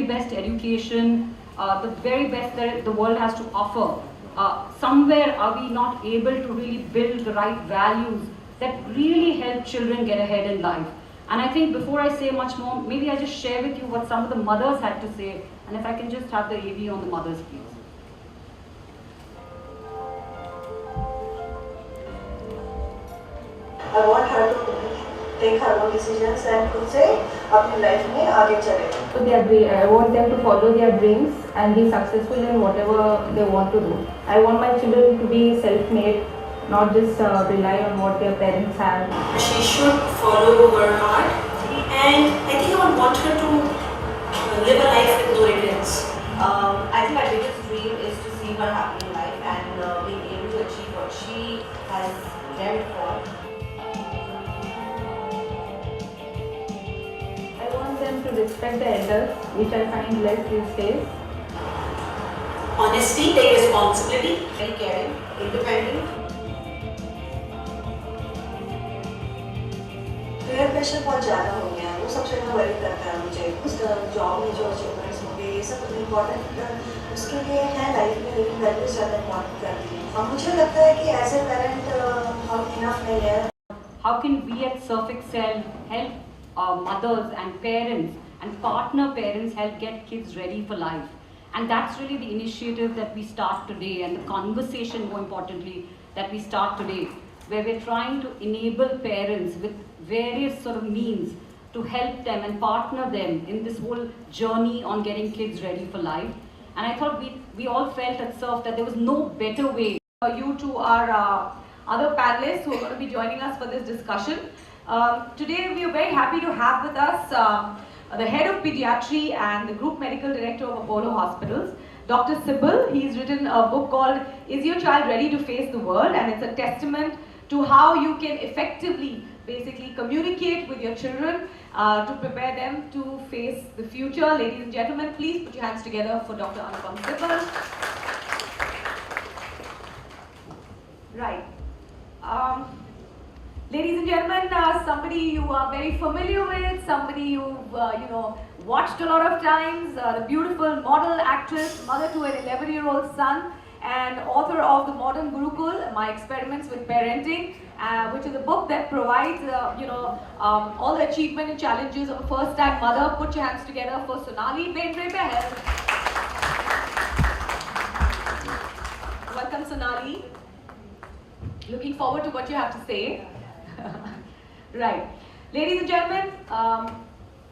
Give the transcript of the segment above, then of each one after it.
best education, the very best that the world has to offer, somewhere are we not able to really build the right values that really help children get ahead in life? And I think before I say much more, maybe I just share with you what some of the mothers had to say, and if I can just have the AV on the mothers, please. I want her to take her own decisions and to say अपनी life में आगे चले. I want them to follow their dreams and be successful in whatever they want to do. I want my children to be self-made, not just rely on what their parents have. She should follow her heart, and I think I would want her to live a life with no regrets. I think my biggest dream is to see her happy in life and being able to achieve what she has dreamt for. I want them to respect the elders, which I find less these days. Honesty, take responsibility, very caring, independent. Peer pressure बहुत ज़्यादा हो गया है, वो सबसे ज़्यादा worry करता है मुझे. उसका जॉब में जो अचीवमेंट्स होंगे ये सब तो इम्पोर्टेंट उसके लिए है लाइफ में, लेकिन वैल्यूज ज़्यादा इम्पोर्टेंट करती है. और मुझे लगता है कि एज ए पेरेंट हम इनफ नहीं है. How can we at Surf Excel help mothers and parents and partner parents help get kids ready for life? And that's really the initiative that we start today, and the conversation, more importantly, that we start today, where we're trying to enable parents with various sort of means to help them and partner them in this whole journey on getting kids ready for life. And I thought we all felt at Surf that there was no better way. You to our other panelists who are going to be joining us for this discussion. Today we are very happy to have with us the head of pediatry and the group medical director of Apollo Hospitals, Dr. Sibyl. He's written a book called Is Your Child Ready to Face the World? And it's a testament to how you can effectively basically communicate with your children to prepare them to face the future. Ladies and gentlemen, please put your hands together for Dr. Anupam Sibyl. Right. Ladies and gentlemen, somebody you are very familiar with, somebody you've watched a lot of times, the beautiful model, actress, mother to an 11-year-old son, and author of The Modern Gurukul, My Experiments with Parenting, which is a book that provides all the achievement and challenges of a first-time mother. Put your hands together for Sonali Bendre. Welcome, Sonali. Looking forward to what you have to say. Right. Ladies and gentlemen,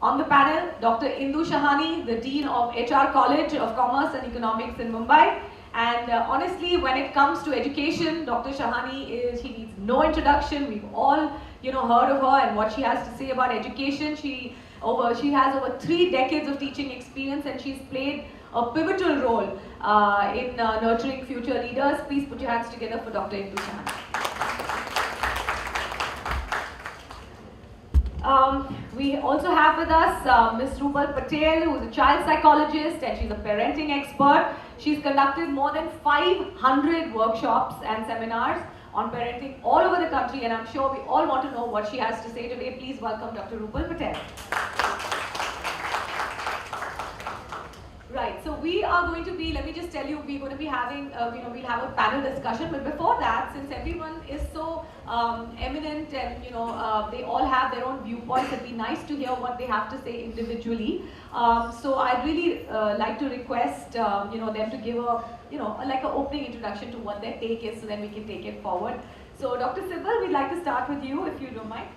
on the panel, Dr. Indu Shahani, the Dean of HR College of Commerce and Economics in Mumbai. And honestly, when it comes to education, Dr. Shahani she needs no introduction. We've all heard of her and what she has to say about education. She has over 3 decades of teaching experience, and she's played a pivotal role in nurturing future leaders. Please put your hands together for Dr. Indu Shahani. We also have with us Ms. Rupal Patel, who is a child psychologist and she's a parenting expert. She's conducted more than 500 workshops and seminars on parenting all over the country, and I'm sure we all want to know what she has to say today. Please welcome Dr. Rupal Patel. Right, so we are going to be, let me just tell you, we're going to be having, we'll have a panel discussion, but before that, since everyone is so eminent and, they all have their own viewpoints, it'd be nice to hear what they have to say individually. So I'd really like to request, them to give a, like an opening introduction to what their take is, so then we can take it forward. So Dr. Sibyl, we'd like to start with you, if you don't mind.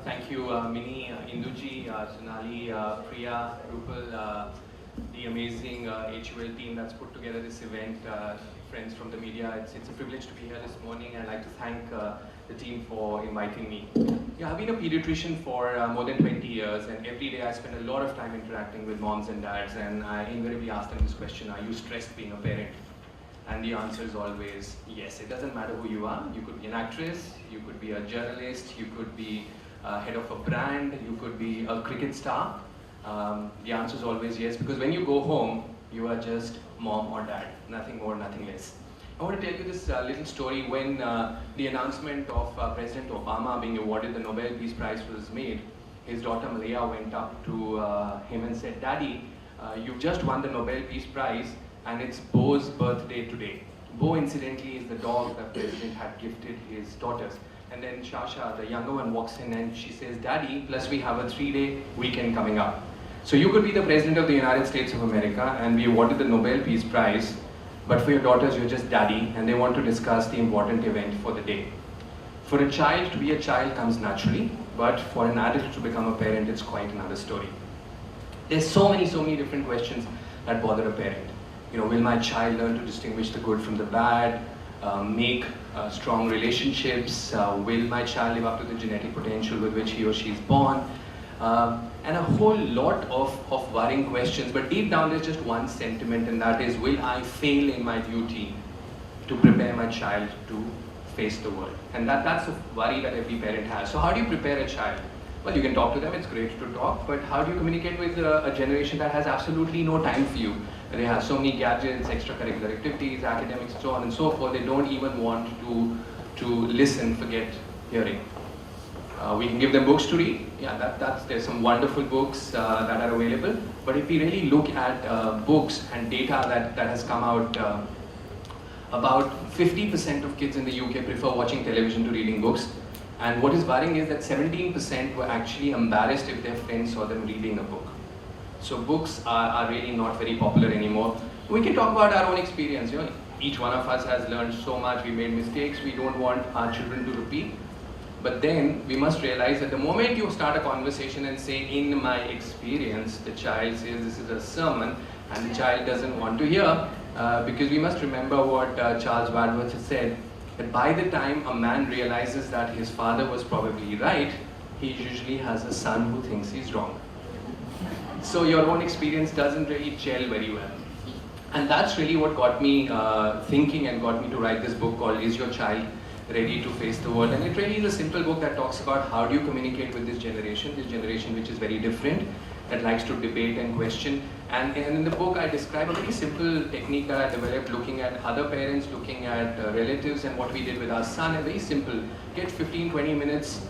Thank you, Mini, Induji, Sonali, Priya, Rupal, the amazing HUL team that's put together this event, friends from the media. It's a privilege to be here this morning, and I'd like to thank the team for inviting me. Yeah, I've been a pediatrician for more than 20 years, and every day I spend a lot of time interacting with moms and dads, and I invariably ask them this question: are you stressed being a parent? And the answer is always yes. It doesn't matter who you are. You could be an actress, you could be a journalist, you could be head of a brand, you could be a cricket star. The answer is always yes, because when you go home, you are just mom or dad, nothing more, nothing less. I want to tell you this little story. When the announcement of President Obama being awarded the Nobel Peace Prize was made, his daughter Malia went up to him and said, "Daddy, you've just won the Nobel Peace Prize and it's Bo's birthday today." Bo, incidentally, is the dog that the President had gifted his daughters. And then Shasha, the younger one, walks in and she says, "Daddy, plus we have a 3-day weekend coming up. So you could be the President of the United States of America and we awarded the Nobel Peace Prize, but for your daughters, you're just daddy and they want to discuss the important event for the day." For a child to be a child comes naturally, but for an adult to become a parent, it's quite another story. There's so many different questions that bother a parent. You know, will my child learn to distinguish the good from the bad, make strong relationships, will my child live up to the genetic potential with which he or she is born, and a whole lot of worrying questions. But deep down there's just one sentiment, and that is, will I fail in my duty to prepare my child to face the world? And that's a worry that every parent has. So how do you prepare a child? Well, you can talk to them, it's great to talk, but how do you communicate with a generation that has absolutely no time for you? They have so many gadgets, extracurricular activities, academics, so on and so forth. They don't even want to listen, forget hearing. We can give them books to read. Yeah, there's some wonderful books that are available. But if we really look at books and data that has come out, about 50% of kids in the UK prefer watching television to reading books. And what is worrying is that 17% were actually embarrassed if their friends saw them reading a book. So books are really not very popular anymore. We can talk about our own experience. You know, each one of us has learned so much. We made mistakes. We don't want our children to repeat. But then we must realize that the moment you start a conversation and say, "In my experience," the child says this is a sermon, and the child doesn't want to hear, because we must remember what Charles Wadworth has said, that by the time a man realizes that his father was probably right, he usually has a son who thinks he's wrong. So your own experience doesn't really gel very well. And that's really what got me thinking and got me to write this book called Is Your Child Ready to Face the World? And it really is a simple book that talks about how do you communicate with this generation which is very different, that likes to debate and question. And in the book I describe a very simple technique that I developed looking at other parents, looking at relatives, and what we did with our son. And very simple, get 15-20 minutes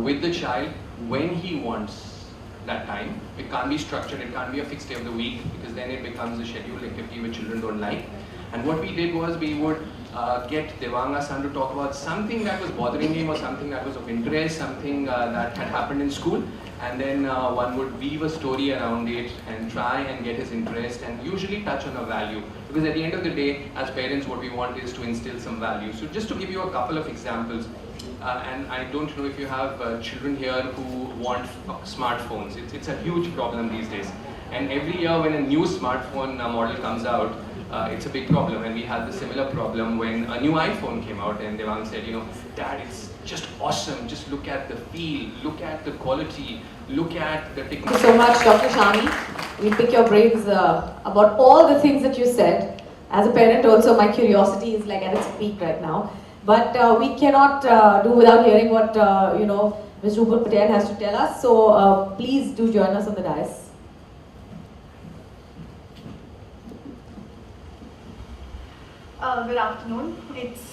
with the child when he wants that time. It can't be structured, it can't be a fixed day of the week, because then it becomes a scheduled activity which children don't like. And what we did was we would get Devanga's son to talk about something that was bothering him or something that was of interest, something that had happened in school, and then one would weave a story around it and try and get his interest and usually touch on a value. Because at the end of the day, as parents, what we want is to instill some value. So just to give you a couple of examples, and I don't know if you have children here who want smartphones. It's a huge problem these days. And every year when a new smartphone model comes out, it's a big problem. And we had the similar problem when a new iPhone came out, and Devang said, you know, "Dad, it's just awesome. Just look at the feel, look at the quality, look at the technology." Thank you so much, Dr. Shani. We'll pick your brains about all the things that you said. As a parent also, my curiosity is like at its peak right now. But we cannot do without hearing what, Ms. Rupal Patel has to tell us. So please do join us on the dais. Good afternoon. It's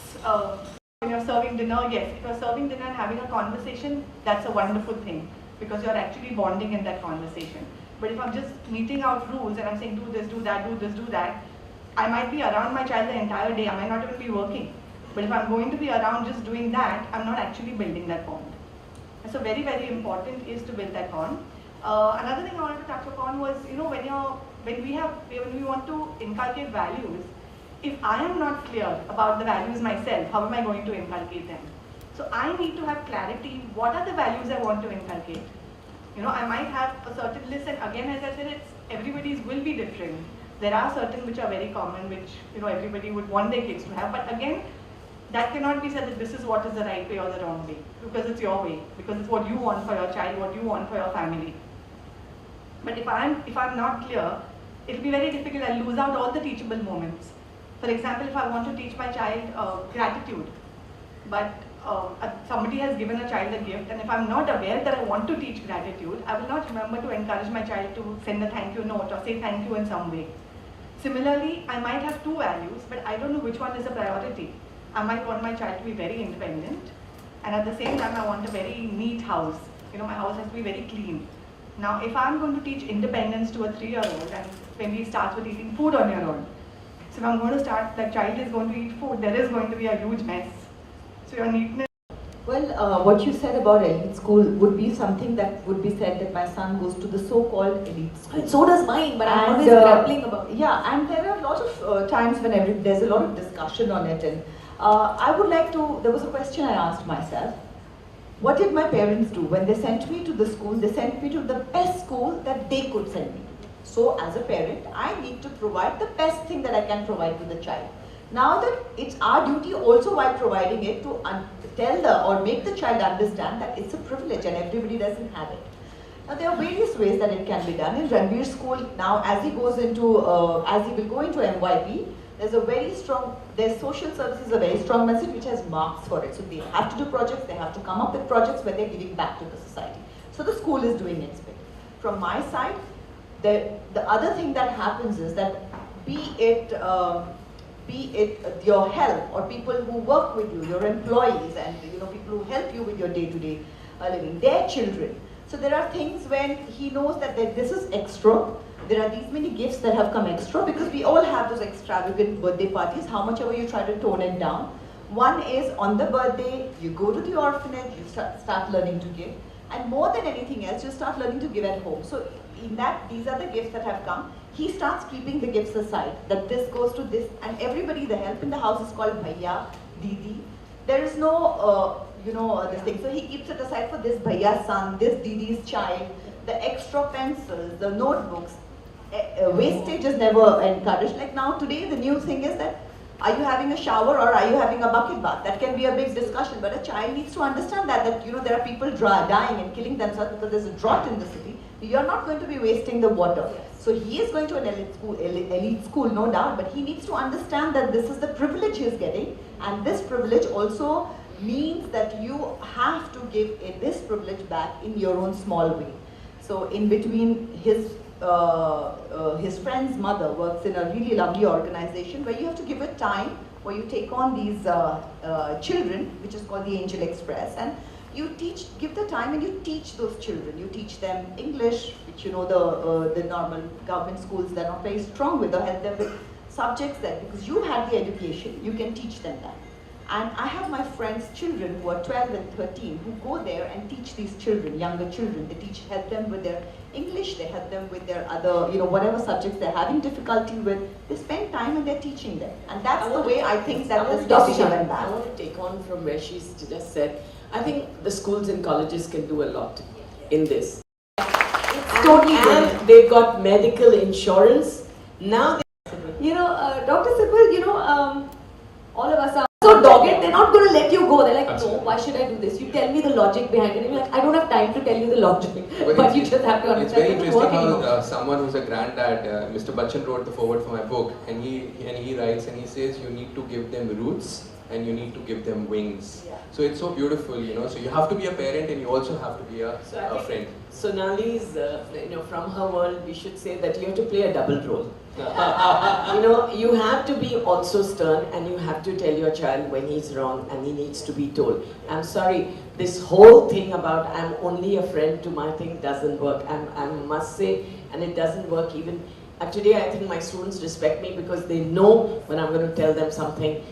when you're serving dinner, yes, if you're serving dinner and having a conversation, that's a wonderful thing because you're actually bonding in that conversation. But if I'm just meeting out rules and I'm saying do this, do that, do this, do that, I might be around my child the entire day. I might not even be working. But if I'm going to be around just doing that, I'm not actually building that bond. And so very, very important is to build that bond. Another thing I wanted to touch upon was, when we want to inculcate values, if I am not clear about the values myself, how am I going to inculcate them? So I need to have clarity, what are the values I want to inculcate? I might have a certain list, and again, as I said, everybody's will be different. There are certain which are very common, which everybody would want their kids to have, but again, that cannot be said that this is what is the right way or the wrong way, because it's your way, because it's what you want for your child, what you want for your family. But if I'm not clear, it'll be very difficult. I'll lose out all the teachable moments. For example, if I want to teach my child gratitude, but somebody has given a child a gift, and if I'm not aware that I want to teach gratitude, I will not remember to encourage my child to send a thank you note or say thank you in some way. Similarly, I might have two values, but I don't know which one is a priority. I might want my child to be very independent, and at the same time, I want a very neat house. My house has to be very clean. Now, if I'm going to teach independence to a 3-year-old, and when he starts with eating food on your own, so if I'm going to start, that child is going to eat food, there is going to be a huge mess. So your neatness. Well, what you said about elite school would be something that would be said that my son goes to the so-called elite school. So does mine, but I'm And, always grappling about it. Yeah, and there are a lot of times when there's a lot of discussion on it, and I would like to, there was a question I asked myself. What did my parents do? When they sent me to the school, they sent me to the best school that they could send me to. So as a parent, I need to provide the best thing that I can provide to the child. Now that it's our duty also while providing it to tell or make the child understand that it's a privilege and everybody doesn't have it. Now there are various ways that it can be done. In Ranveer's school, now as he goes into, as he will go into MYP, there's a very strong, their social services a very strong message which has marks for it. So they have to do projects, they have to come up with projects where they're giving back to the society. So the school is doing its bit. From my side, the other thing that happens is that be it your help or people who work with you, your employees, and people who help you with your day-to-day living, their children. So there are things when he knows that this is extra. There are these many gifts that have come extra because we all have those extravagant birthday parties, how much ever you try to tone it down. One is on the birthday, you go to the orphanage, you start learning to give. And more than anything else, you start learning to give at home. So in that, these are the gifts that have come. He starts keeping the gifts aside, that this goes to this, and everybody, the help in the house is called Bhaiya, Didi. There is no, this thing. So he keeps it aside for this Bhaiya's son, this Didi's child, the extra pencils, the notebooks. Wastage is never encouraged. Like now, today, the new thing is that are you having a shower or are you having a bucket bath? That can be a big discussion, but a child needs to understand that there are people dying and killing themselves because there's a drought in the city. You're not going to be wasting the water. So he is going to an elite school, no doubt, but he needs to understand that this is the privilege he is getting, and this privilege also means that you have to give this privilege back in your own small way. So in between his friend's mother works in a really lovely organization where you have to give it time, where you take on these children, which is called the Angel Express, and you give the time and you teach those children. You teach them English, which the normal government schools, they're not very strong with, or help them with subjects that, because you have the education, you can teach them that. And I have my friends' children who are 12 and 13 who go there and teach these children, younger children. They help them with their English, they help them with their other, whatever subjects they're having difficulty with. They spend time and they're teaching them. And that's the way I think that this topic went back. I want to take on from where she's just said. I think the schools and colleges can do a lot in this. It's totally and they've got medical insurance. Now Dr. Sipal, all of us are so dogged, they're not going to let you go. They're like, Absolutely. no, why should I do this? You tell me the logic behind it. And you're like, I don't have time to tell you the logic. But you just have to understand. It's very it doesn't interesting work how anymore. someone who's a granddad, Mr. Bachchan, wrote the foreword for my book, and he writes and he says you need to give them roots and you need to give them wings. Yeah. So it's so beautiful, So you have to be a parent and you also have to be a friend. Sonali's, from her world, we should say that you have to play a double role. You have to be also stern, and you have to tell your child when he's wrong and he needs to be told. I'm sorry, this whole thing about I'm only a friend to my thing doesn't work. I must say, and it doesn't work even. Today I think my students respect me because they know when I'm going to tell them something,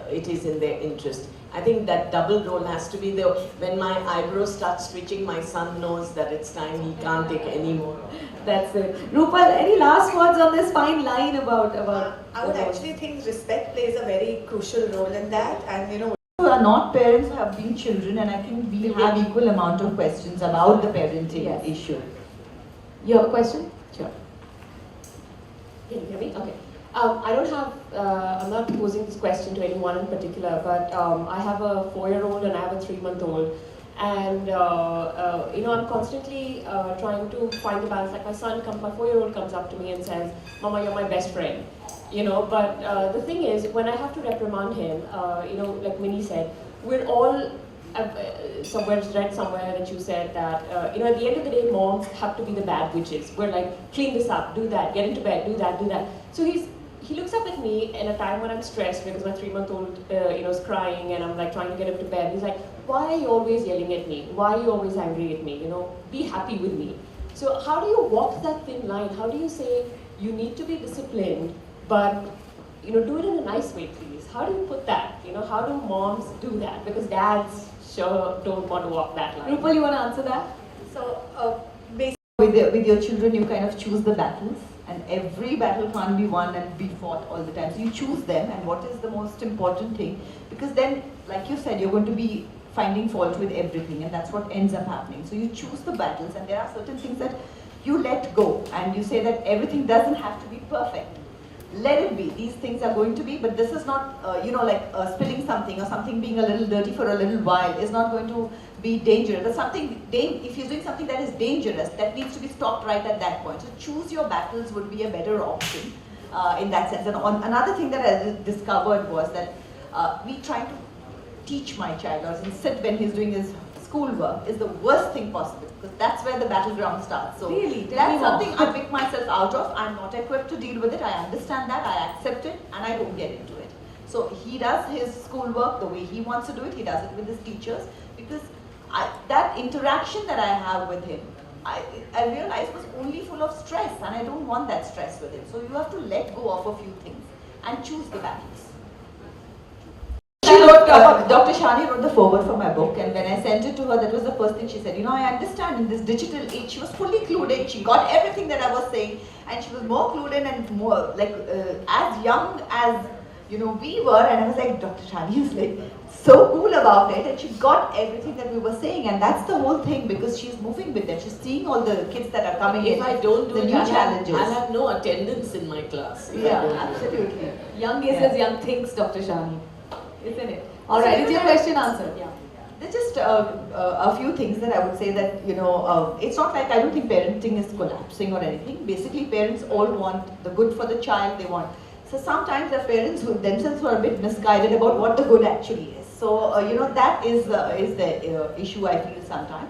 it is in their interest. I think that double role has to be there. When my eyebrows start twitching, my son knows that it's time, he can't take any more. That's it. Rupal, any last words on this fine line about I would actually think respect plays a very crucial role in that, and Who are not parents who have been children, and I think we have equal amount of questions about the parenting issue. You have a question? Sure. Can you hear me? Okay. I don't have, I'm not posing this question to anyone in particular, but I have a 4-year-old and I have a 3-month-old. And, I'm constantly trying to find the balance. Like my 4-year-old comes up to me and says, Mama, you're my best friend. But the thing is, when I have to reprimand him, like Winnie said, we're all I've somewhere read somewhere that you said that you know, at the end of the day, moms have to be the bad witches. We're like, clean this up, do that, get into bed, do that, do that. So he looks up at me in a time when I'm stressed because my 3-month-old you know, is crying and I'm like trying to get him to bed. He's like, why are you always yelling at me? Why are you always angry at me? You know, be happy with me. So how do you walk that thin line? How do you say you need to be disciplined, but you know, do it in a nice way, please? How do you put that? You know, how do moms do that? Because dads sure don't want to walk that line. Rupal, you want to answer that? So basically, with your children, you kind of choose the battles, and every battle can't be won and be fought all the time. So you choose them, and what is the most important thing? Because then, like you said, you're going to be finding fault with everything, and that's what ends up happening. So you choose the battles, and there are certain things that you let go, and you say that everything doesn't have to be perfect. Let it be. These things are going to be, but this is not, you know, like spilling something or something being a little dirty for a little while is not going to be dangerous. But something, if you're doing something that is dangerous, that needs to be stopped right at that point. So choose your battles would be a better option in that sense. And another thing that I discovered was that me trying to teach my child or sit when he's doing his schoolwork is the worst thing possible, because that's where the battleground starts. So really? That's something I pick myself out of. I'm not equipped to deal with it. I understand that, I accept it, and I don't get into it. So he does his schoolwork the way he wants to do it. He does it with his teachers, because that interaction that I have with him, I realized was only full of stress, and I don't want that stress with him. So you have to let go of a few things and choose the battles. Dr. Shani wrote the foreword for my book, and when I sent it to her, that was the first thing she said. You know, I understand in this digital age, she was fully clued in. She got everything that I was saying, and she was more clued in and more like as young as, you know, we were. And I was like, Dr. Shani is like so cool about it, and she got everything that we were saying, and that's the whole thing, because she's moving with them. She's seeing all the kids that are coming in. If I don't do the it, new challenges. I'll have no attendance in my class. Yeah, absolutely. Young is as young thinks, Dr. Shani. Isn't it? All right, is your question answered? Yeah. There's just a few things that I would say that, you know, it's not like I don't think parenting is collapsing or anything. Basically, parents all want the good for the child. They want. So sometimes the parents who themselves are a bit misguided about what the good actually is. So, you know, that is the issue I feel sometimes.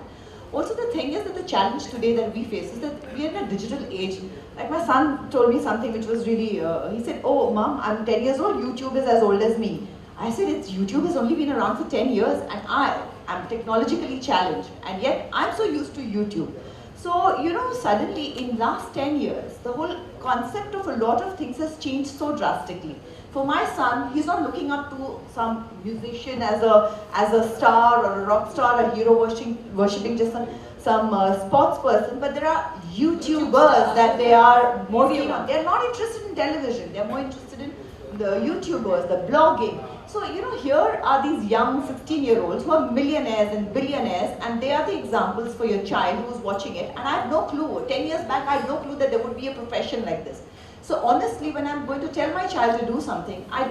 Also, the thing is that the challenge today that we face is that we are in a digital age. Like my son told me something which was really, he said, oh, Mom, I'm 10 years old, YouTube is as old as me. I said, YouTube has only been around for 10 years, and I am technologically challenged, and yet I'm so used to YouTube. So, you know, suddenly in last 10 years, the whole concept of a lot of things has changed so drastically. For my son, he's not looking up to some musician as a star or a rock star, a hero worshipping just some sports person, but there are YouTubers that they are more keen on. They're not interested in television, they're more interested in the YouTubers, the blogging. So, you know, here are these young 16-year-olds who are millionaires and billionaires, and they are the examples for your child who's watching it. And I have no clue. 10 years back, I had no clue that there would be a profession like this. So honestly, when I'm going to tell my child to do something, I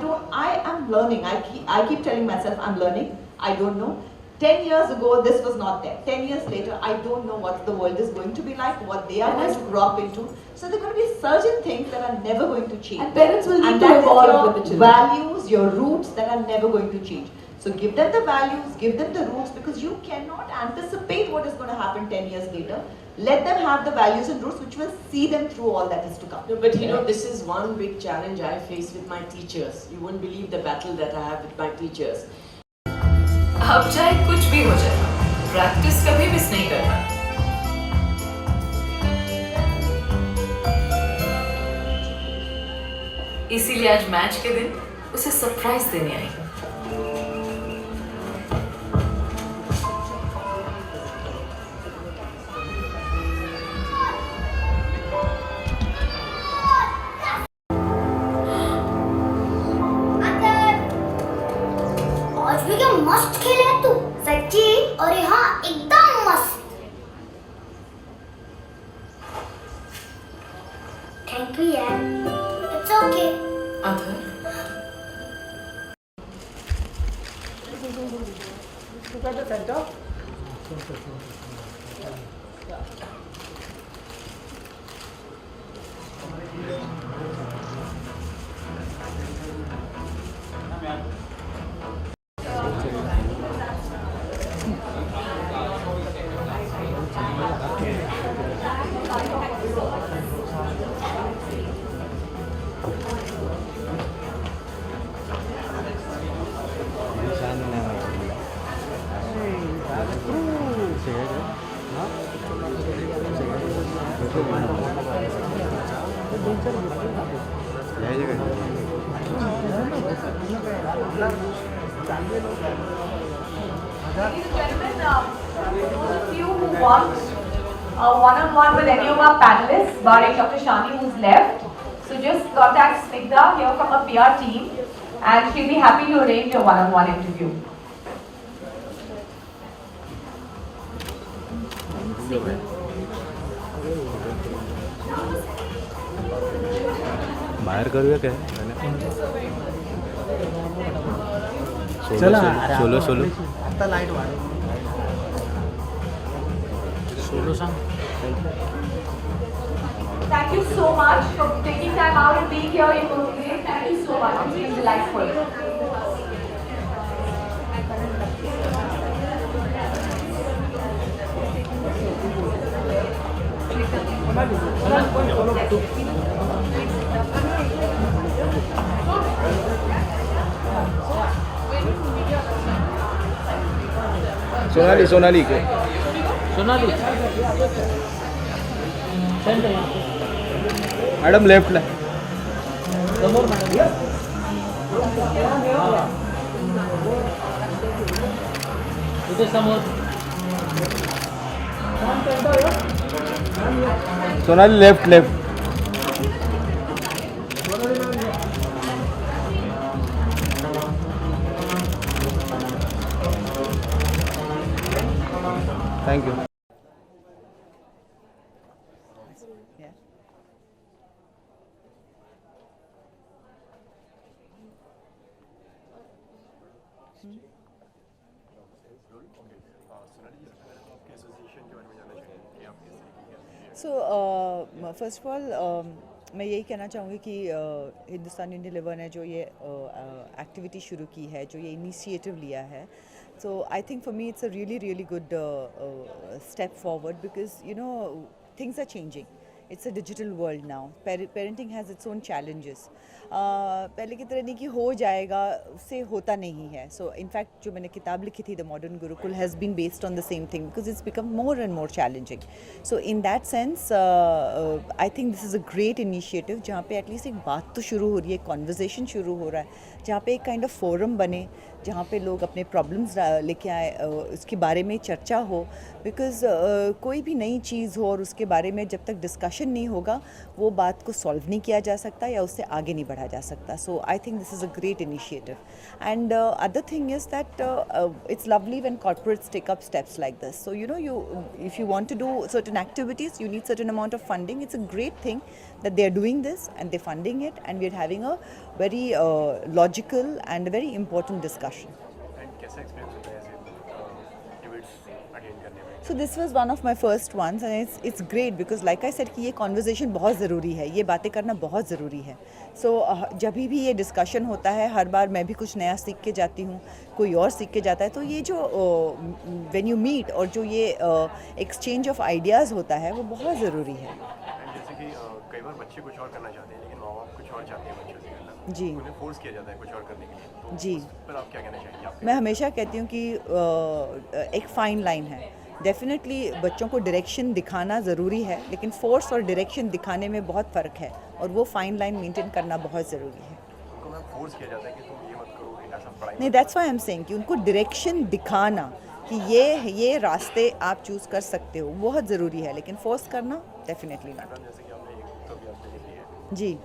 am learning. I keep telling myself I'm learning. I don't know. 10 years ago, this was not there. 10 years later, I don't know what the world is going to be like, what they are going to grow up into. So there are going to be certain things that are never going to change. And parents will need to evolve with the children. Values, your roots that are never going to change. So give them the values, give them the roots, because you cannot anticipate what is going to happen 10 years later. Let them have the values and roots which will see them through all that is to come. No, but you know, this is one big challenge I face with my teachers. You won't believe the battle that I have with my teachers. अब चाहे कुछ भी हो जाए, practice कभी miss नहीं करना। इसीलिए आज मैच के दिन उसे सरप्राइज देने आई हूँ। मस्त खेले तू सच्ची और यहाँ एकदम मस्त थैंक यू यार इट्स ओके अधर Ladies and gentlemen, those of you who want one-on-one with any of our panelists, barring Dr. Shani who's left, so just contact Snigdha here from a PR team and she'll be happy to arrange a one-on-one interview. बाहर करूँगा क्या solo solo आता light वाढव solo सांग. Thank you so much for taking time out and being here in Mumbai. Thank you so much. It's been delightful. Sonali के Sonali madam लेफ्टला समोर madam इथे समोर Sonali left left thank you. First of all मैं यही कहना चाहूँगी कि हिंदुस्तान यूनिलीवर ने जो ये एक्टिविटी शुरू की है, जो ये इनिशिएटिव लिया है, so I think for me it's a really good step forward because you know things are changing. It's a digital world now. Parenting has its own challenges. पहले की तरह नहीं कि हो जाएगा, उससे होता नहीं है. So in fact जो मैंने किताब लिखी थी, The Modern Gurukul has been based on the same thing because it's become more and more challenging. So in that sense I think this is a great initiative जहाँ पे at least एक बात तो शुरू हो रही है, conversation शुरू हो रहा है, जहाँ पे एक kind of forum बने, जहाँ पे लोग अपने प्रॉब्लम्स लेके आए, उसके बारे में चर्चा हो. बिकॉज कोई भी नई चीज़ हो और उसके बारे में जब तक डिस्कशन नहीं होगा वो बात को सॉल्व नहीं किया जा सकता या उससे आगे नहीं बढ़ा जा सकता. So I think this is a great initiative. And other thing is that it's lovely when corporates take up steps like this. So you know if you want to do certain activities, you need certain amount of funding. It's a great thing that they are doing this and they're funding it, and we're having a very logical and a very important discussion. So this was one of my first ones and it's great because like I said कि ये conversation बहुत ज़रूरी है, ये बातें करना बहुत ज़रूरी है. So जब भी ये discussion होता है, हर बार मैं भी कुछ नया सीख के जाती हूँ, कोई और सीख के जाता है. तो ये जो when you meet और जो ये exchange of ideas होता है वो बहुत ज़रूरी है. जैसे कि कई बार बच्चे कुछ और करना चाहते हैं लेकिन माँ बाप कुछ और चाहते हैं बच्चों से करना. जी. उन्हें फोर्स किया जाता है कुछ और करने के लिए. तो जी. पर आप क्या कहना चाहेंगे? मैं हमेशा कहती हूँ कि एक फाइन लाइन है. डेफिनेटली बच्चों को डायरेक्शन दिखाना ज़रूरी है, लेकिन फोर्स और डायरेक्शन दिखाने में बहुत फ़र्क है और वो फाइन लाइन मेंटेन करना बहुत ज़रूरी है. उनको मैं फोर्स किया जाता है कि तुम ये मत करो, ऐसा पढ़ाई नहीं, that's why I am saying कि उनको डायरेक्शन दिखाना कि ये रास्ते आप चूज़ कर सकते हो बहुत ज़रूरी है, लेकिन फोर्स करना डेफिनेटली नॉट. जैसे कि आपने एक तो भी आपने लिखी है जी.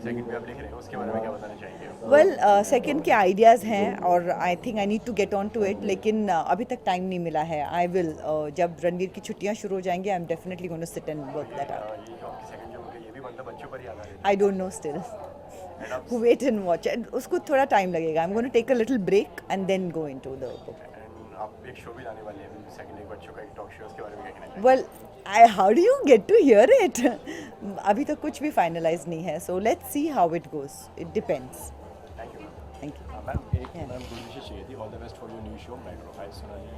सेकंड पे आप लिख रहे हैं, उसके बारे में क्या बताना चाहेंगे? वेल सेकंड के आइडियाज़ हैं और I think I need to get on to it, लेकिन अभी तक टाइम नहीं मिला है. आई विल जब रणवीर की छुट्टियां शुरू हो जाएंगी, I am definitely going to sit and work that out. ये जो आपकी सेकंड जो होगी ये भी मतलब बच्चों पर ही आधारित है. I don't know still. Wait and watch. And उसको थोड़ा टाइम लगेगा. I am going to take a little break and then go into the book. And आप एक शो भी लाने वाले हैं सेकंड, एक बच्चों का एक टॉक शो, उसके बारे में क्या कहना चाहिए? Well how do you get to hear it? अभी तक कुछ भी फाइनलाइज नहीं है. So let's see how it goes. It depends. Thank you. Thank you. Ma'am एक मैम गुड विशेष चाहिए थी. All the best for your new show metro. Hi Sonali.